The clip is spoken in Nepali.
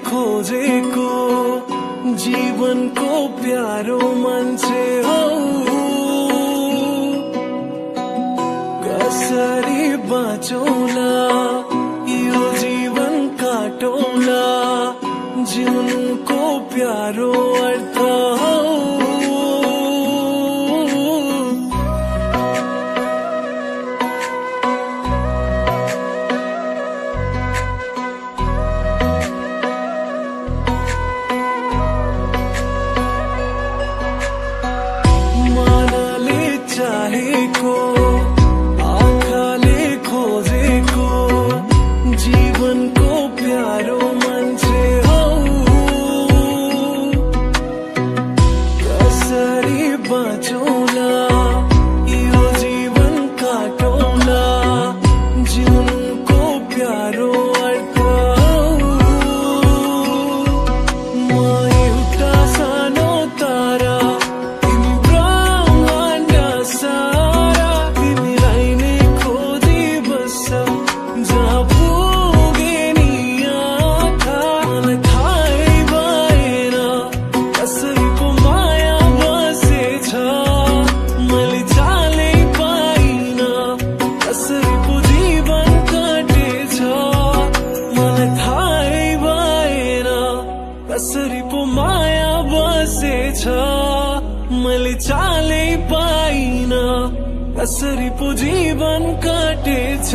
खोजेको जीवनको प्यारो मान्छे हो कसरी बाँचौला यो जीवन काटौला जिउनुको प्यारो अर्थ हो चाहेको आँखाले खोजेको जीवनको प्यारो मान्छे हो कसरी बाँचौला यो जीवन काटौला जिउनुको प्यारो अर्थ म एउटा सानो तारा कसरी पो माया बसेछ मैले चालै पाइन कसरी पो जीवन काटेछ